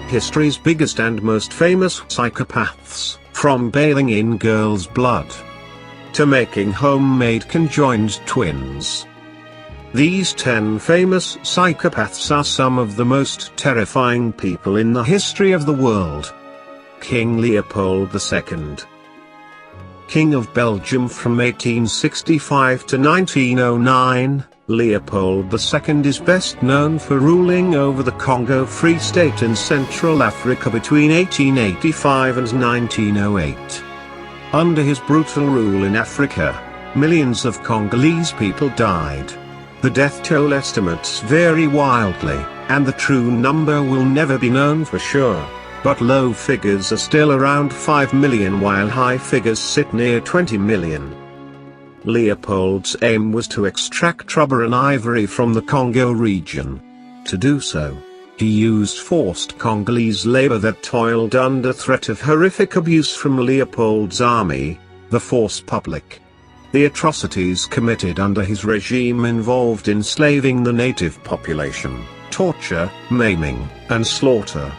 history's biggest and most famous psychopaths, from bathing in girls' blood to making homemade conjoined twins. These 10 famous psychopaths are some of the most terrifying people in the history of the world. King Leopold II. King of Belgium from 1865 to 1909, Leopold II is best known for ruling over the Congo Free State in Central Africa between 1885 and 1908. Under his brutal rule in Africa, millions of Congolese people died. The death toll estimates vary wildly, and the true number will never be known for sure, but low figures are still around 5 million while high figures sit near 20 million. Leopold's aim was to extract rubber and ivory from the Congo region. To do so, he used forced Congolese labor that toiled under threat of horrific abuse from Leopold's army, the force publique. The atrocities committed under his regime involved enslaving the native population, torture, maiming, and slaughter.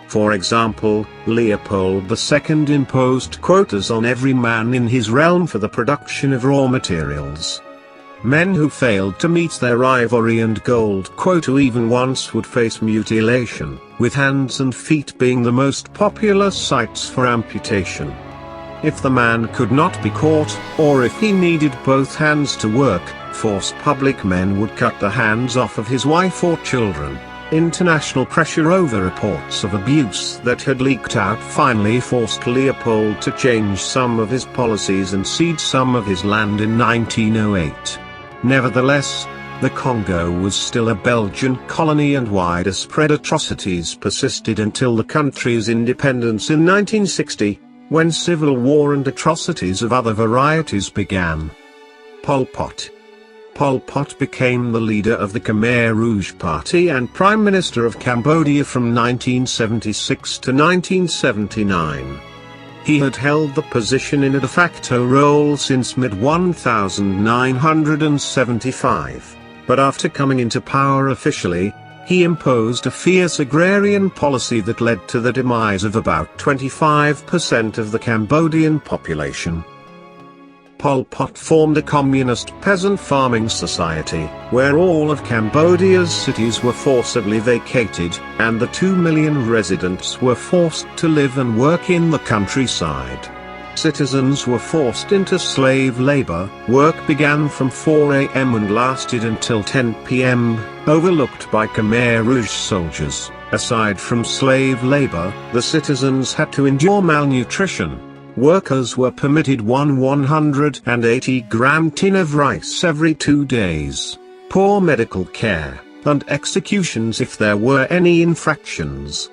For example, Leopold II imposed quotas on every man in his realm for the production of raw materials. Men who failed to meet their ivory and gold quota even once would face mutilation, with hands and feet being the most popular sites for amputation. If the man could not be caught, or if he needed both hands to work, force public men would cut the hands off of his wife or children. International pressure over reports of abuse that had leaked out finally forced Leopold to change some of his policies and cede some of his land in 1908. Nevertheless, the Congo was still a Belgian colony and widespread atrocities persisted until the country's independence in 1960, when civil war and atrocities of other varieties began. Pol Pot. Pol Pot became the leader of the Khmer Rouge Party and Prime Minister of Cambodia from 1976 to 1979. He had held the position in a de facto role since mid-1975, but after coming into power officially, he imposed a fierce agrarian policy that led to the demise of about 25% of the Cambodian population. Pol Pot formed a communist peasant farming society, where all of Cambodia's cities were forcibly vacated, and the 2 million residents were forced to live and work in the countryside. Citizens were forced into slave labor. Work began from 4 a.m. and lasted until 10 p.m., overlooked by Khmer Rouge soldiers. Aside from slave labor, the citizens had to endure malnutrition. Workers were permitted one 180-gram tin of rice every 2 days, poor medical care, and executions if there were any infractions.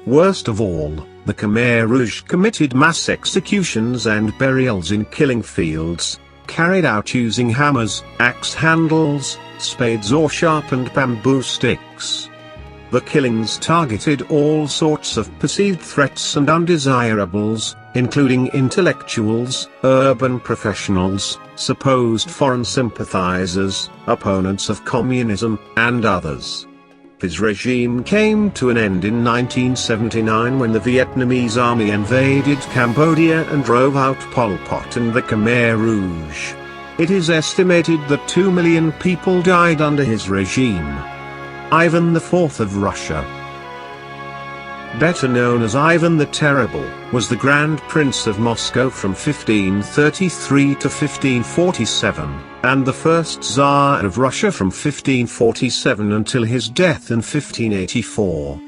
Worst of all, the Khmer Rouge committed mass executions and burials in killing fields, carried out using hammers, axe handles, spades or sharpened bamboo sticks. The killings targeted all sorts of perceived threats and undesirables, including intellectuals, urban professionals, supposed foreign sympathizers, opponents of communism, and others. His regime came to an end in 1979 when the Vietnamese army invaded Cambodia and drove out Pol Pot and the Khmer Rouge. It is estimated that 2 million people died under his regime. Ivan IV of Russia, better known as Ivan the Terrible, was the Grand Prince of Moscow from 1533 to 1547, and the first Tsar of Russia from 1547 until his death in 1584.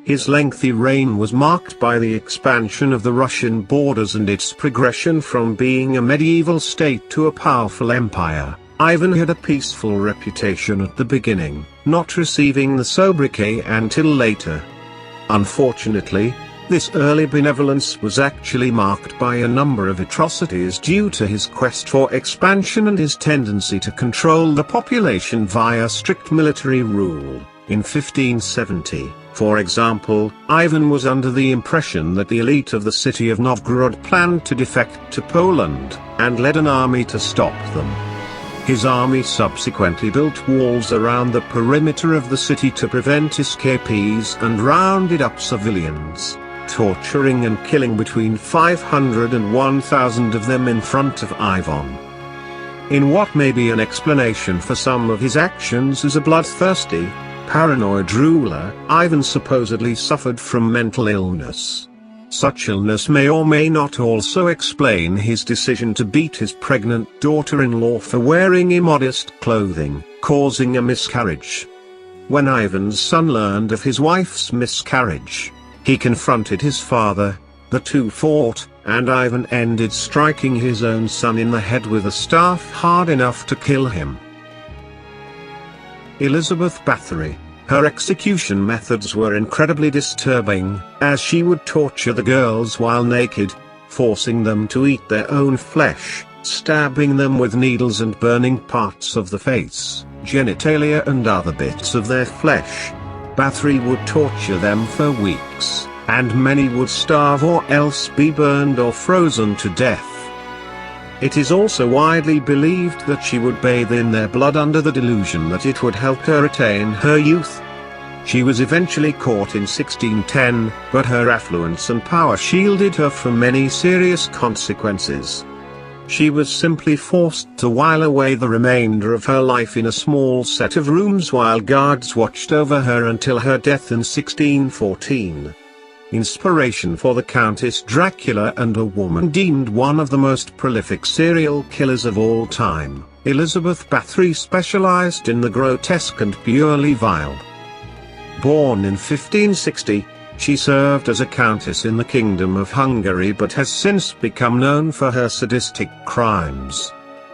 His lengthy reign was marked by the expansion of the Russian borders and its progression from being a medieval state to a powerful empire. Ivan had a peaceful reputation at the beginning, not receiving the sobriquet until later. Unfortunately, this early benevolence was actually marked by a number of atrocities due to his quest for expansion and his tendency to control the population via strict military rule. In 1570, for example, Ivan was under the impression that the elite of the city of Novgorod planned to defect to Poland, and led an army to stop them. His army subsequently built walls around the perimeter of the city to prevent escapees and rounded up civilians, torturing and killing between 500 and 1,000 of them in front of Ivan. In what may be an explanation for some of his actions as a bloodthirsty, paranoid ruler, Ivan supposedly suffered from mental illness. Such illness may or may not also explain his decision to beat his pregnant daughter-in-law for wearing immodest clothing, causing a miscarriage. When Ivan's son learned of his wife's miscarriage, he confronted his father, the two fought, and Ivan ended striking his own son in the head with a staff hard enough to kill him. Elizabeth Bathory. Her execution methods were incredibly disturbing, as she would torture the girls while naked, forcing them to eat their own flesh, stabbing them with needles and burning parts of the face, genitalia and other bits of their flesh. Bathory would torture them for weeks, and many would starve or else be burned or frozen to death. It is also widely believed that she would bathe in their blood under the delusion that it would help her retain her youth. She was eventually caught in 1610, but her affluence and power shielded her from many serious consequences. She was simply forced to while away the remainder of her life in a small set of rooms while guards watched over her until her death in 1614. Inspiration for the Countess Dracula and a woman deemed one of the most prolific serial killers of all time, Elizabeth Bathory specialized in the grotesque and purely vile. Born in 1560, she served as a countess in the Kingdom of Hungary but has since become known for her sadistic crimes.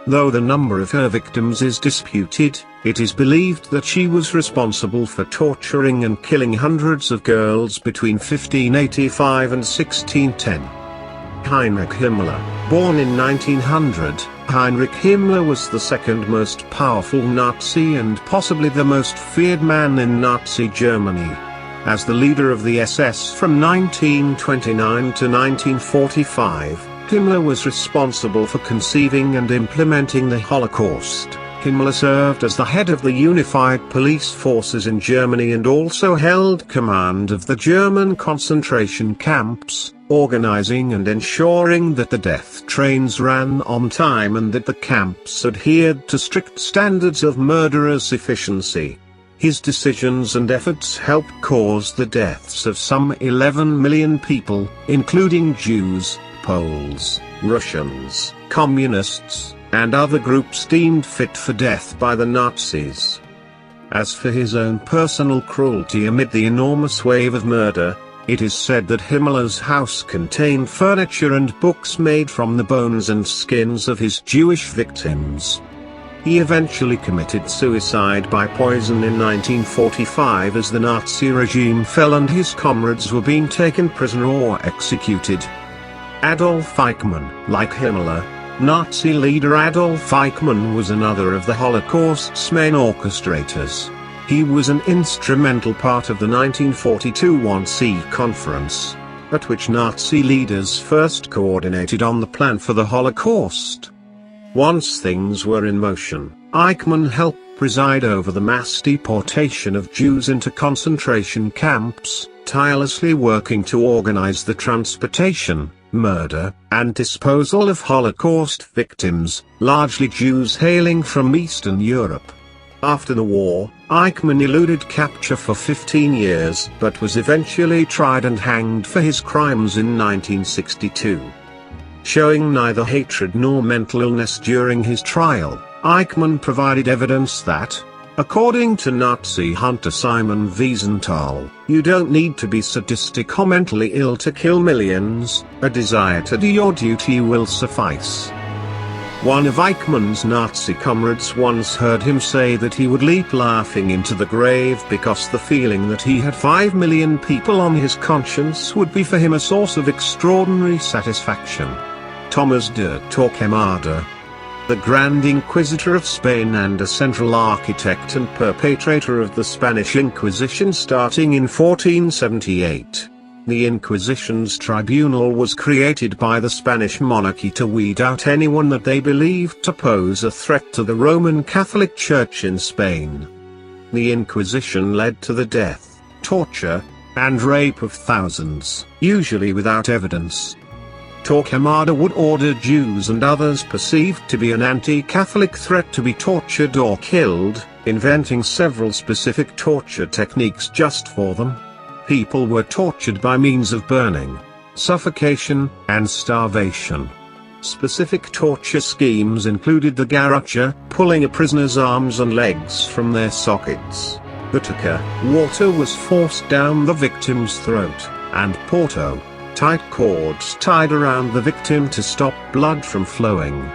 Though the number of her victims is disputed, it is believed that she was responsible for torturing and killing hundreds of girls between 1585 and 1610. Heinrich Himmler. Born in 1900, Heinrich Himmler was the second most powerful Nazi and possibly the most feared man in Nazi Germany. As the leader of the SS from 1929 to 1945, Himmler was responsible for conceiving and implementing the Holocaust. Himmler served as the head of the unified police forces in Germany and also held command of the German concentration camps, organizing and ensuring that the death trains ran on time and that the camps adhered to strict standards of murderous efficiency. His decisions and efforts helped cause the deaths of some 11 million people, including Jews, Poles, Russians, Communists, and other groups deemed fit for death by the Nazis. As for his own personal cruelty amid the enormous wave of murder, it is said that Himmler's house contained furniture and books made from the bones and skins of his Jewish victims. He eventually committed suicide by poison in 1945 as the Nazi regime fell and his comrades were being taken prisoner or executed. Adolf Eichmann. Like Himmler, Nazi leader Adolf Eichmann was another of the Holocaust's main orchestrators. He was an instrumental part of the 1942 Wannsee Conference, at which Nazi leaders first coordinated on the plan for the Holocaust. Once things were in motion, Eichmann helped preside over the mass deportation of Jews into concentration camps, tirelessly working to organize the transportation, murder, and disposal of Holocaust victims, largely Jews hailing from Eastern Europe. After the war, Eichmann eluded capture for 15 years but was eventually tried and hanged for his crimes in 1962. Showing neither hatred nor mental illness during his trial, Eichmann provided evidence that, according to Nazi hunter Simon Wiesenthal, you don't need to be sadistic or mentally ill to kill millions, a desire to do your duty will suffice. One of Eichmann's Nazi comrades once heard him say that he would leap laughing into the grave because the feeling that he had 5 million people on his conscience would be for him a source of extraordinary satisfaction. Thomas de Torquemada, the Grand Inquisitor of Spain and a central architect and perpetrator of the Spanish Inquisition starting in 1478. The Inquisition's tribunal was created by the Spanish monarchy to weed out anyone that they believed to pose a threat to the Roman Catholic Church in Spain. The Inquisition led to the death, torture, and rape of thousands, usually without evidence. Torquemada would order Jews and others perceived to be an anti-Catholic threat to be tortured or killed, inventing several specific torture techniques just for them. People were tortured by means of burning, suffocation, and starvation. Specific torture schemes included the garrocha, pulling a prisoner's arms and legs from their sockets; the tucker, water was forced down the victim's throat; and porto, tight cords tied around the victim to stop blood from flowing.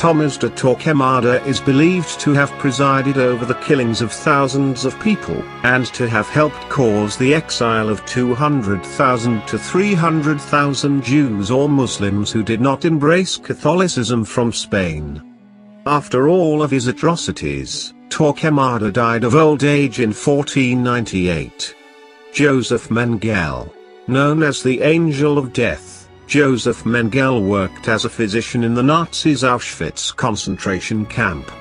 Tomás de Torquemada is believed to have presided over the killings of thousands of people, and to have helped cause the exile of 200,000 to 300,000 Jews or Muslims who did not embrace Catholicism from Spain. After all of his atrocities, Torquemada died of old age in 1498. Joseph Mengele, known as the Angel of Death, Joseph Mengele worked as a physician in the Nazis' Auschwitz concentration camp.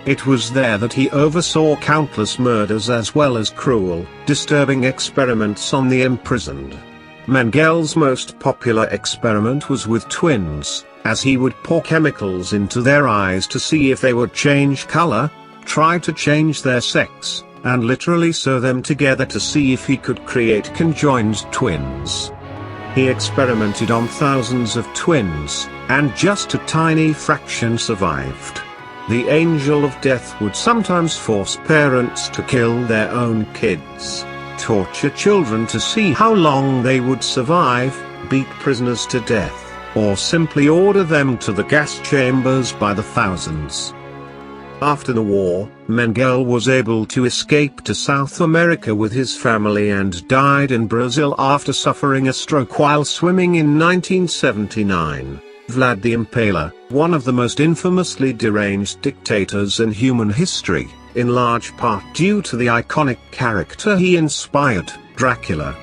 It was there that he oversaw countless murders as well as cruel, disturbing experiments on the imprisoned. Mengele's most popular experiment was with twins, as he would pour chemicals into their eyes to see if they would change color, try to change their sex, and literally sew them together to see if he could create conjoined twins. He experimented on thousands of twins, and just a tiny fraction survived. The Angel of Death would sometimes force parents to kill their own kids, torture children to see how long they would survive, beat prisoners to death, or simply order them to the gas chambers by the thousands. After the war, Mengele was able to escape to South America with his family and died in Brazil after suffering a stroke while swimming in 1979. Vlad the Impaler, one of the most infamously deranged dictators in human history, in large part due to the iconic character he inspired, Dracula.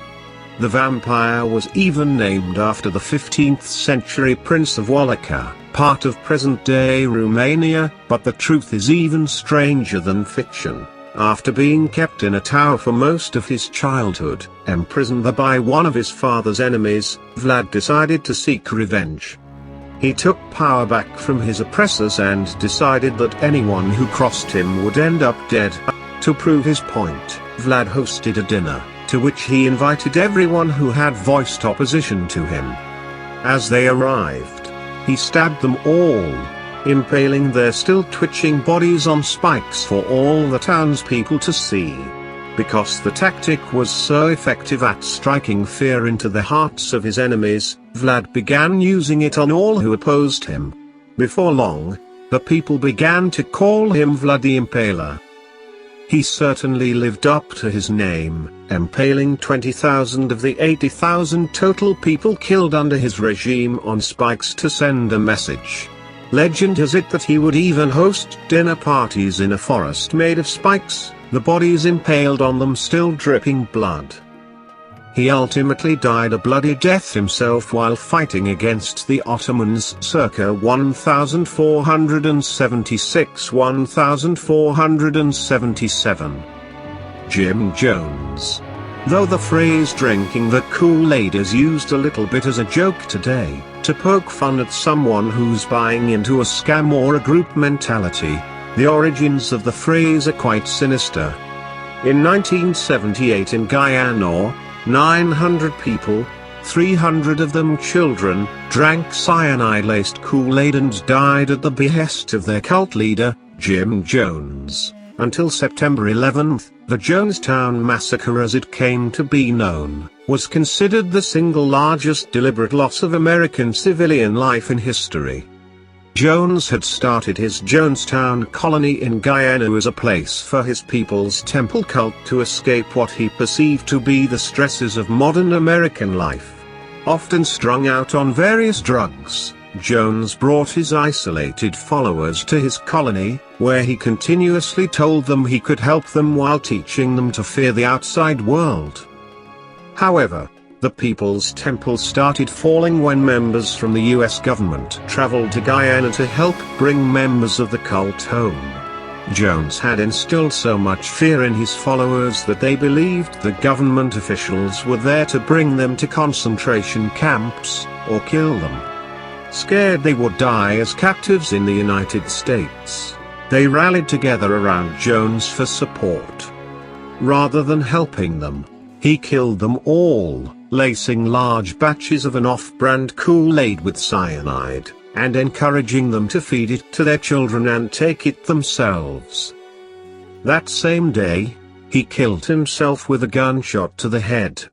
The vampire was even named after the 15th century Prince of Wallachia, part of present-day Romania, but the truth is even stranger than fiction. After being kept in a tower for most of his childhood, imprisoned there by one of his father's enemies, Vlad decided to seek revenge. He took power back from his oppressors and decided that anyone who crossed him would end up dead. To prove his point, Vlad hosted a dinner, to which he invited everyone who had voiced opposition to him. As they arrived, he stabbed them all, impaling their still twitching bodies on spikes for all the townspeople to see. Because the tactic was so effective at striking fear into the hearts of his enemies, Vlad began using it on all who opposed him. Before long, the people began to call him Vlad the Impaler. He certainly lived up to his name, impaling 20,000 of the 80,000 total people killed under his regime on spikes to send a message. Legend has it that he would even host dinner parties in a forest made of spikes, the bodies impaled on them still dripping blood. He ultimately died a bloody death himself while fighting against the Ottomans circa 1476–1477. Jim Jones. Though the phrase drinking the Kool-Aid is used a little bit as a joke today, to poke fun at someone who's buying into a scam or a group mentality, the origins of the phrase are quite sinister. In 1978 in Guyana, 900 people, 300 of them children, drank cyanide-laced Kool-Aid and died at the behest of their cult leader, Jim Jones. Until September 11, the Jonestown Massacre, as it came to be known, was considered the single largest deliberate loss of American civilian life in history. Jones had started his Jonestown colony in Guyana as a place for his people's temple cult to escape what he perceived to be the stresses of modern American life. Often strung out on various drugs, Jones brought his isolated followers to his colony, where he continuously told them he could help them while teaching them to fear the outside world. However, The People's Temple started falling when members from the US government traveled to Guyana to help bring members of the cult home. Jones had instilled so much fear in his followers that they believed the government officials were there to bring them to concentration camps, or kill them. Scared they would die as captives in the United States, they rallied together around Jones for support. Rather than helping them, he killed them all, lacing large batches of an off-brand Kool-Aid with cyanide, and encouraging them to feed it to their children and take it themselves. That same day, he killed himself with a gunshot to the head.